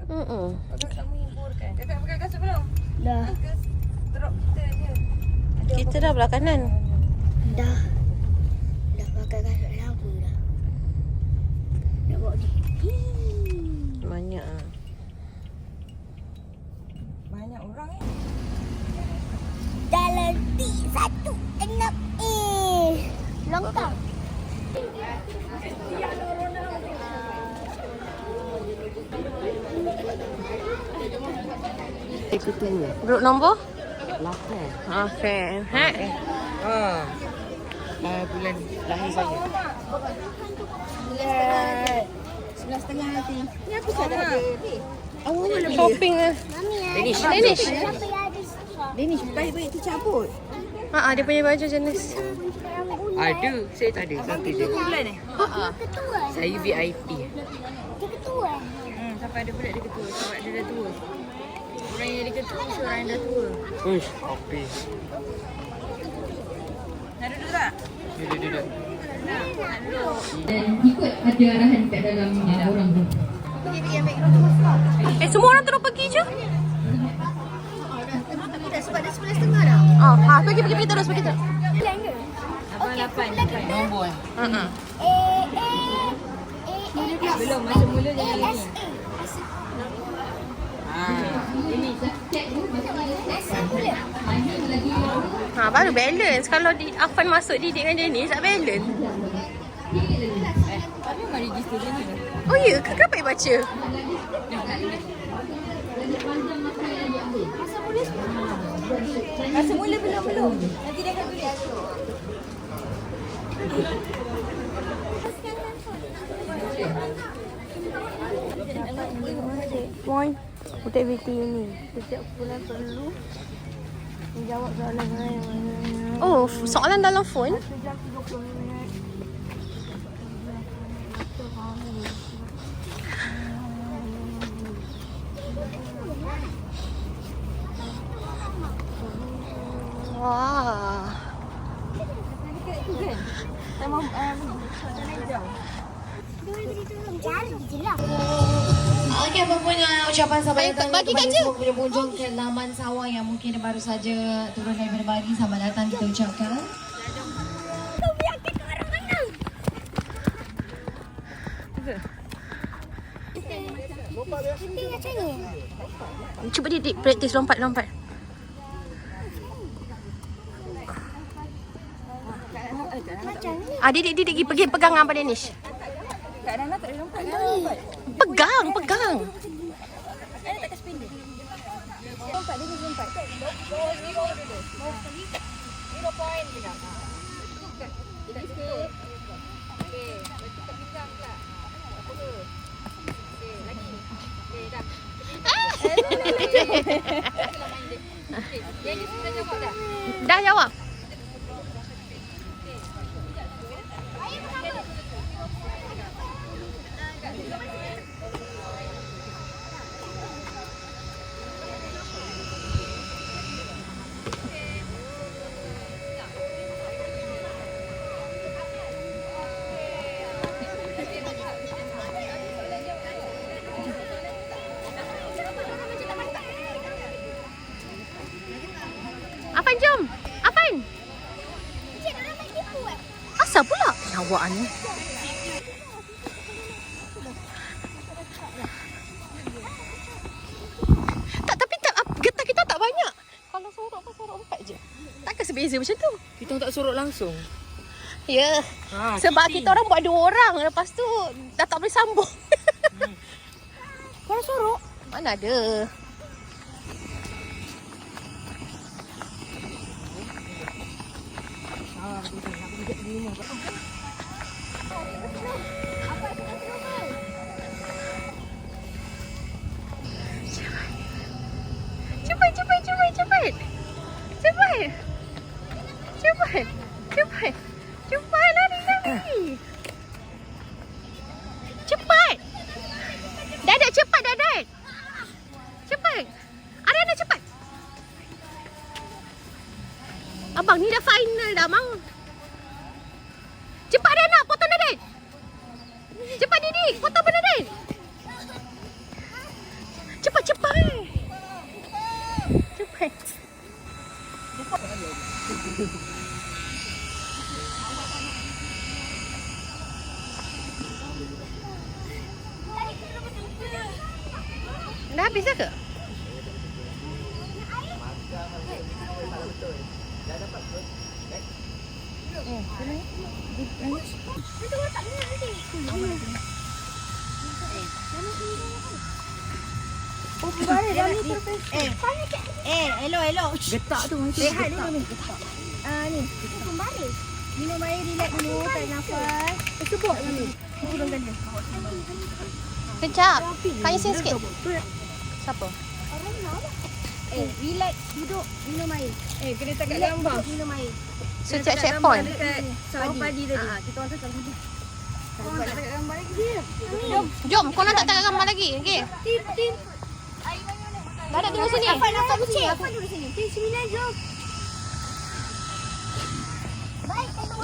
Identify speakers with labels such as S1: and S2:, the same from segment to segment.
S1: Kakak tak menghiburkan. Kakak pakai kasut belum?
S2: Dah.
S1: Drop kita je.
S3: Kita dah belah kanan.
S2: Dah. Dah pakai kasut lama dah. Nak bawa ni.
S3: Banyak ah.
S1: Banyak orang
S2: Jalan T166A. Longkang.
S4: Ketua
S3: Grup nombor?
S4: 8.
S3: Okey. Ha.
S4: Bulan lahir saya.
S2: Bulan 11.30 nanti.
S1: ni aku tak ada.
S3: Shopping ah.
S2: Mami
S4: Danish.
S3: Danish.
S2: Siapa yang ada sekolah?
S1: Danish, baik-baik tu cabut.
S3: Dia punya baju jenis.
S4: Ada, saya tak ada. Satu je.
S1: Bulan ni?
S2: Ketua.
S4: Saya VIP.
S2: Dia ketua.
S1: Sampai ada budak dia ketua. Sebab dia dah tua. Orang yang dia ketua mesti orang yang dah tua.
S4: Uish, habis.
S1: Nak duduk tak?
S4: Duduk.
S5: Dan ikut ada arahan kat dalam orang tu.
S3: Semua orang terus pergi je.
S2: Sebab dia 11.30 dah.
S3: Pergi terus, pergi terus.
S2: Plan ke?
S1: Abang 8.
S4: Nombor
S1: Belum, masa mula jangan lagi.
S3: Baru balance. Kalau Afan masuk Didik dengan Jenny, tak balance.
S1: Tapi memang register dia ni lah.
S3: Oh ya, kenapa dia baca?
S1: Masa mula belum. Nanti dia akan tulis.
S2: Point untuk aktiviti ini. Setiap bulan perlu menjawab soalan lain.
S3: Oh, soalan dalam phone?
S2: 1 jam 30 minit.
S3: Wah.
S6: Okey, apa punya ucapan selamat datang
S3: bagi
S6: kepada
S3: kat je.
S6: semua pengunjung ke Laman Sawang yang mungkin baru saja turun daripada Bali. Selamat datang kita ucapkan.
S3: Cuba Didik praktis lompat. Didik pergi pegang dengan Abang Danish.
S1: Kak Nana tak boleh lompat. Kak Nana lompat.
S3: Pegang.
S1: Nana tak kasi pendek. Lompat, dia lompat. Bawah dulu. Zero point je dah. Sikit. Okey, kita pinggang pula. Apa tu? Okey, lagi. Okey, dah. Jadi sudah jawab dah.
S3: Dah jawab. Afan, jom. Afan. Asal pula? Awak ni. Tapi getah kita tak banyak. Kalau sorok 4 je. Takkan sebeza macam tu?
S4: Kita tak sorok langsung.
S3: Ya. Sebab kita orang buat 2 orang. Lepas tu dah tak boleh sambung.
S2: Kalau sorok,
S3: Mana ada. Cepat, lari. Cepat. Dadat, cepat, Dadat. Cepat. Ariana, cepat. Abang ni dah final dah, Mang. Cepat, Ariana, potong Dadat. Cepat, Didik, potong Dadat. Cepat. Cepat. Dah habis dah ke?
S2: Elok.
S1: Getak tu macam
S2: Rehat dulu ni. Ni. Kembali. Minum air, relax dulu, tarik nafas. Sebut ni. Turunkan dia.
S3: Kejap. Tanya sini sikit. Siapa?
S2: Relax, duduk, minum air.
S1: kena takat gambar.
S2: Minum air.
S3: Setiap checkpoint.
S1: Dekat sawah padi tadi.
S2: Kita orang tekan dulu.
S1: Buat takat gambar lagi dia.
S3: Jom, kau nak tak tangkap gambar lagi? Okey.
S2: Tim.
S3: Dah nak tunggu sini.
S2: Apa dulu sini? Tim 9 jom.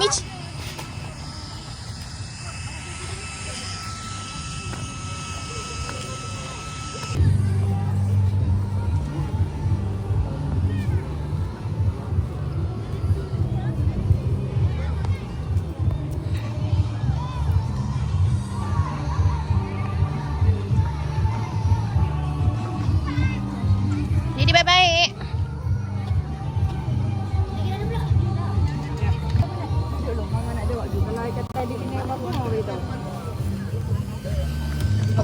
S3: Mitch. Jadi baik-baik.
S1: Mama nak jawab je. Kalau I kata dia kena apa-apa, Mama beritahu.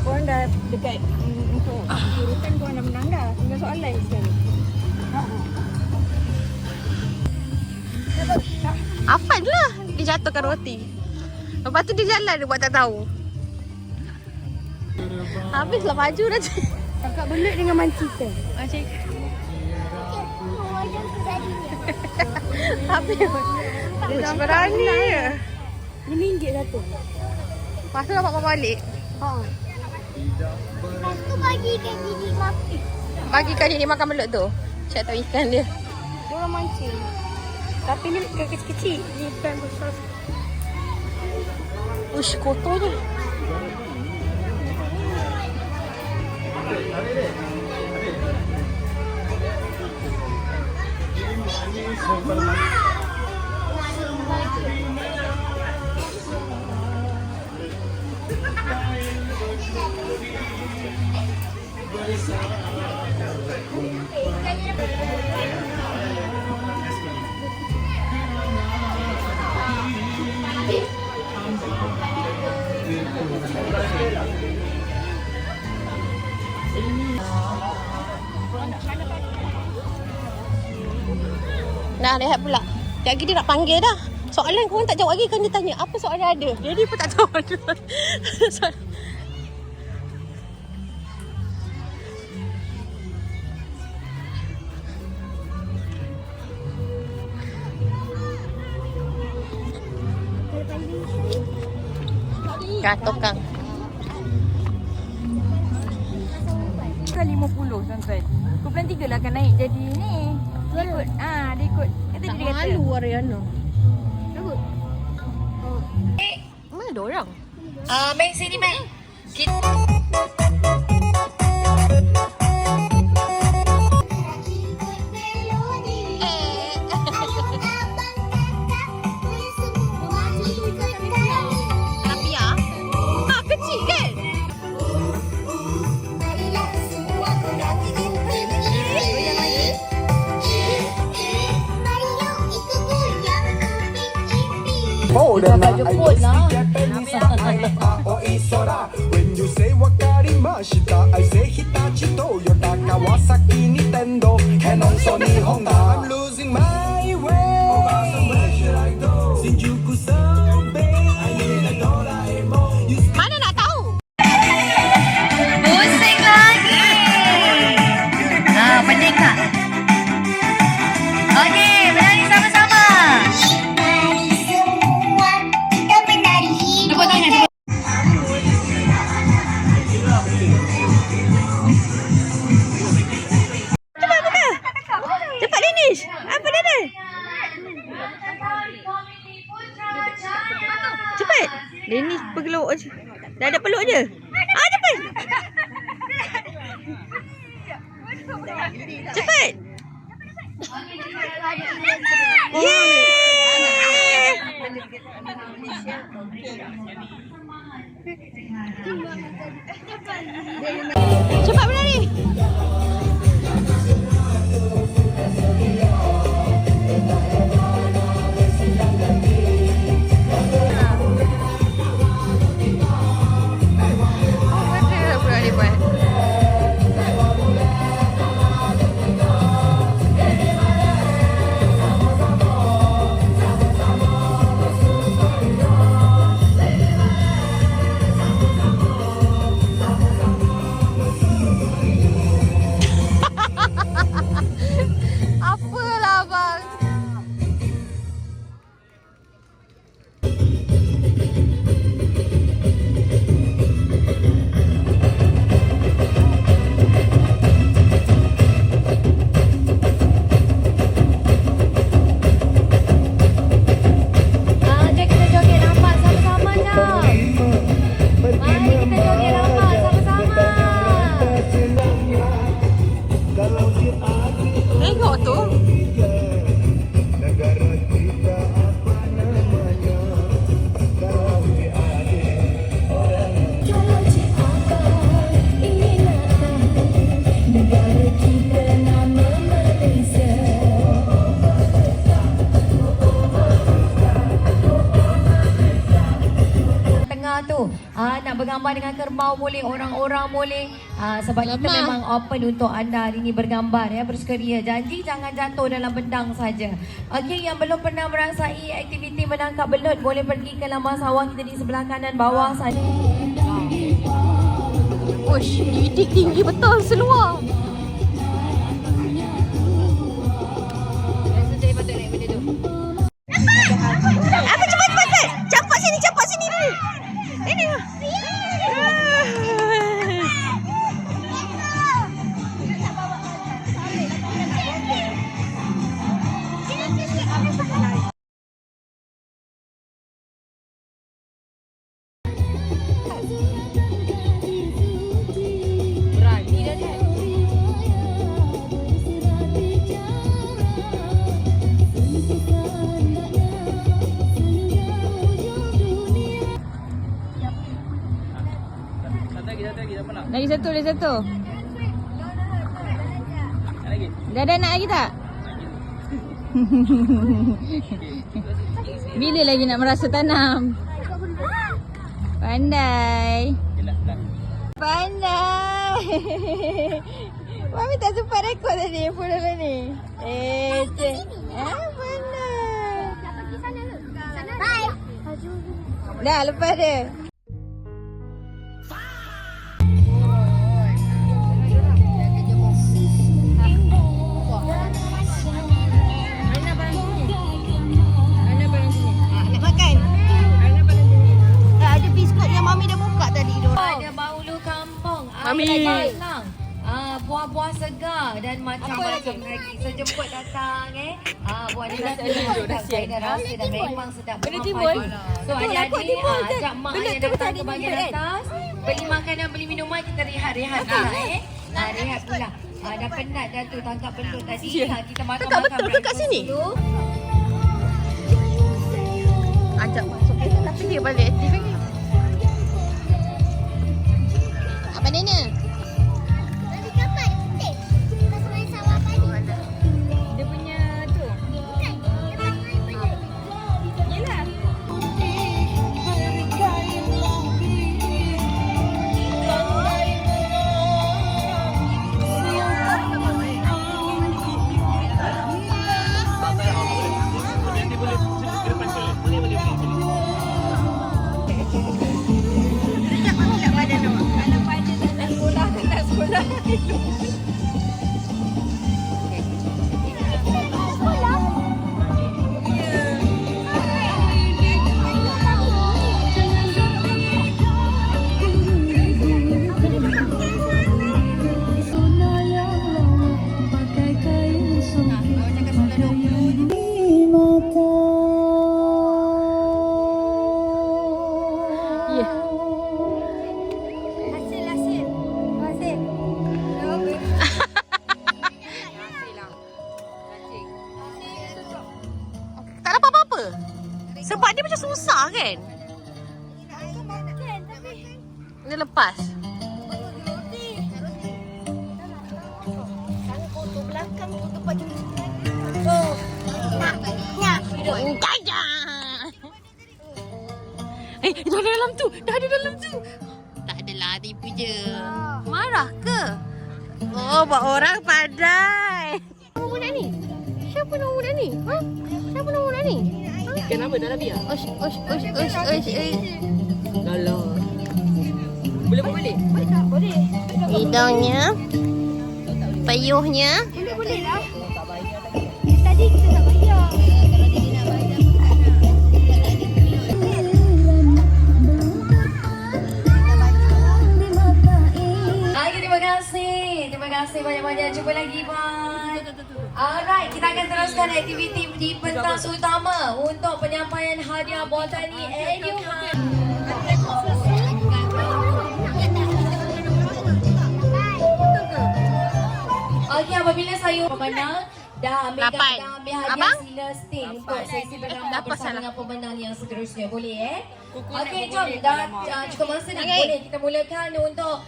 S1: Korang dah dekat untuk urutan korang dah menang dah. Tinggal soalan sekali.
S3: Afan lah. Dia jatuhkan roti. Lepas tu dia jalan, dia buat tak tahu. Habislah baju dah.
S1: Kakak belut dengan mancikan.
S3: Macam habis. Dia berani je.
S1: RM5 satu.
S3: Lepas tu dapat bawa balik.
S2: Lepas tu bagikan gigi makan.
S3: Bagikan dia makan belut tu. Cak tahu ikan dia.
S1: Diorang mancing. Tapi ni ikan kecil-kecil. Ni ikan besar.
S3: Ush, kotornya. Nah, rehat pula. Sekejap lagi dia nak panggil dah. Soalan korang tak jawab lagi kan dia tanya apa soalan ada. Jadi pun tak tahu. Katokan.
S1: Kan 50 tuan-tuan. 23 lah akan naik jadi ni. Dia ikut. Dia ikut. Kata
S3: Tak
S1: dia kata.
S3: malu Ariana. Mana ada orang?
S6: Meg sini Meg.
S3: Tapi ya. Kecil kan?
S7: Bapak jemput lah. When you say wakarimashita, I say Hitachi, Toyota, Kawasaki, Nintendo, Canon, Sony, Honda. I'm losing my way. Where should I go? Shinjuku, Subway. I need a Doraemon.
S3: Mana nak tahu?
S6: Pusing lagi. Pening tak? Okey, berani sama-sama. Tepuk tangan.
S3: Cepat. Yeay. Cepat berlari. Apa pula dia buat? Apalah abang. Jom kita joget nampak sama-sama nak. Mari kita joget nampak sama-sama. Tengok tu.
S7: Negara kita apa namanya? Kalau ada
S6: Tengah tu nak bergambar dengan kerbau boleh, orang-orang boleh, sebab kita memang open untuk anda hari ni bergambar ya, bersekeria. Janji jangan jatuh dalam bendang saja. Okey, yang belum pernah merasai aktiviti menangkap belut boleh pergi ke laman sawah kita di sebelah kanan bawah sana.
S3: Ush, didik tinggi betul seluar. Apa cepat-cepat? Campak sini dulu. Ini.
S1: Lagi satu. Dah ada nak lagi tak? Bila lagi nak merasa tanam? Pandai. Mami tak sempat rekod tadi follow ni. Pandai.
S2: Bye.
S1: Dah lepas dia. Nak makan? Ada biskut yang Mami dah buka tadi tu.
S6: Ada bahulu kampung,
S3: Mami.
S6: ada buah-buah segar dan macam-macam lagi. Sejemput datang buah dia dah rasa dan memang sedap.
S1: Benda timbul.
S6: So adik-adik ajak mak ayah datang ke bahagian atas. Beli makanan, beli minuman, kita rehat-rehat pula rehat pula. Dah penat dah tu tangkap belut tadi. Kita makan-makan.
S3: betul ke kat sini?
S6: dulu.
S3: Ajak masuk kereta tapi dia balik aktif lagi. Apa dia?
S2: Tadi kapal putih. Pas main sawah tadi.
S1: Dia punya tu.
S2: Bukan. Lepas main belut.
S1: Yelah.
S2: Hasil.
S3: macam susah kan? Dia lepas.
S2: Belakang tu pada oh.
S3: Dah ada dalam tu. Dah ada dalam tu. Tak adalah, tipu je. Marah ke? Oh, buat orang pandai. Nama budak ni? Siapa nama budak ni? Ha? Siapa nama budak ni?
S4: Ikan apa dalam dia?
S3: Osh.
S4: Lala. Boleh buat balik?
S2: Boleh.
S3: Hidungnya. Payuhnya.
S2: Boleh lah. Tadi kita tak bayar.
S6: Terima kasih banyak-banyak. Jumpa lagi, bye. Alright, kita akan teruskan aktiviti di pentas utama untuk penyampaian hadiah botani Eduhan. Okey, apabila saya pemenang dah ambil hadiah, sila stay untuk sesi bergambar bersama dengan pemenang yang seterusnya. Boleh Okey, jom. Dah cukup masa dah. Boleh kita mulakan untuk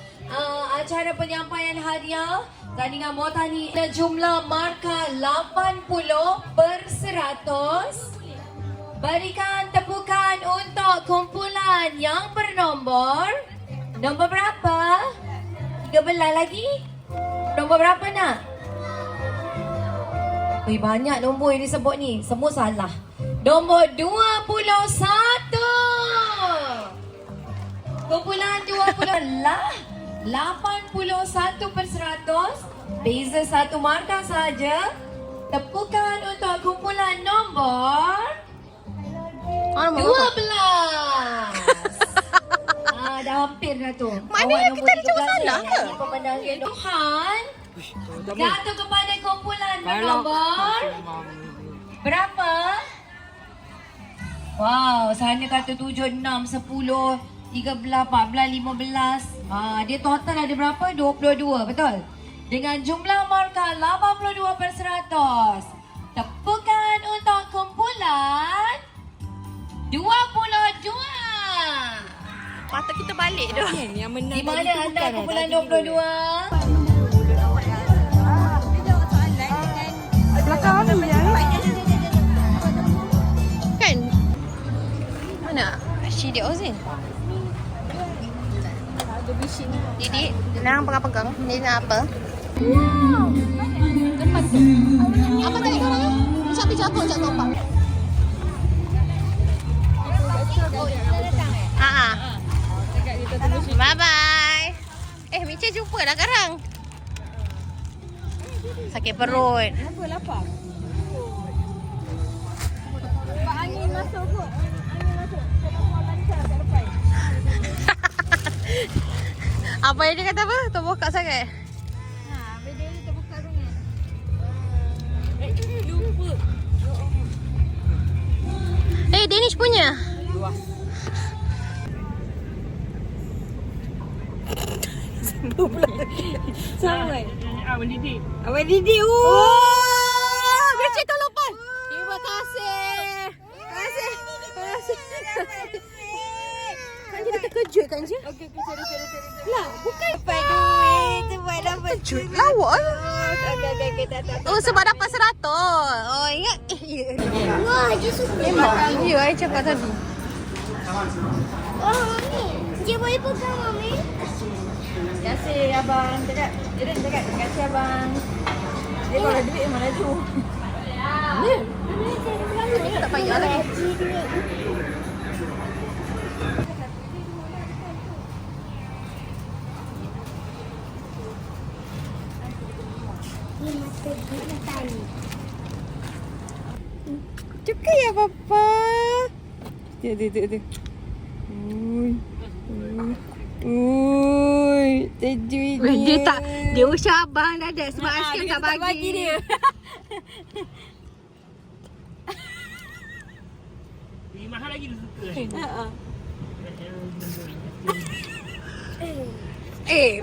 S6: acara penyampaian hadiah tandingan botani. Jumlah markah 80/100. Berikan tepukan untuk kumpulan yang bernombor. Nombor berapa? 13 lagi? Nombor berapa nak? Banyak nombor yang disebut ni. Semua salah. Nombor 21. Kumpulan 20 lah. 81/100. Beza satu markah saja. Tepukan untuk kumpulan nombor 12. Dah hampir dah tu.
S3: Maknanya kita ada jawab salah ke?
S6: Pemenang Eduhan jatuh kepada kumpulan bernombor berapa? Wow, sana kata 7, 6, 10, 13, 14, 15. Dia total ada berapa? 22, betul? Dengan jumlah markah 82/100. Tepukan untuk kumpulan 22.
S3: Patut kita balik dah.
S4: Yang menang
S6: Di mana anda kumpulan 22?
S1: Belakang ni ya.
S3: Kan? Mana? Syidik Ozin. Didik, Nang pegang-pegang. Ni nak apa? Tempat tu. Apa tadi korang? Siapa jatuh jatuh tempat? Bye bye. Micha jumpa dah sekarang. Sakit perut.
S1: Apa lapar? Angin masuk kot. Angin masuk. Kita lancar kat depan.
S3: Apa yang dia kata apa? Terbokak sangat.
S1: Beda ni terbuka sangat.
S4: lupa.
S3: Danish punya.
S4: Luas.
S1: Sama.
S4: Abang Didi.
S1: Abang Didi.
S3: Becik tahun lepas. Terima kasih. Kan dia terkejut kan je?
S1: Okey, cari.
S3: Lah, bukan.
S1: Dapat duit. Cepat dapat.
S3: Terkejut. Lawak.
S1: Okey, tak.
S3: Oh, sebab dapat 100. Oh, ingat.
S2: Wah, dia suka.
S3: Ya, I cakap tadi.
S2: Oh, Mami. Dia boleh pegang, Mami.
S1: Terima kasih abang. Cakap. Terima kasih abang. Dia kalau duit mana tu?
S3: Kita tak payah lagi.
S1: Cukai ya papa. Tu. Ui, terjuit dia.
S3: Dia usah abang dah ada sebab Askin tak bagi
S1: dia.
S4: Mahal lagi dia suka.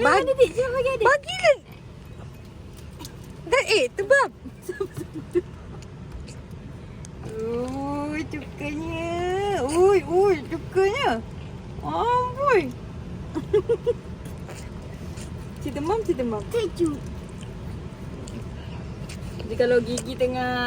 S3: Bagi dia bagi adik. Bagilah. Dah tebak.
S1: Cukainya. ya? Amboi. Cik demam.
S2: Keju.
S1: Jadi kalau gigi tengah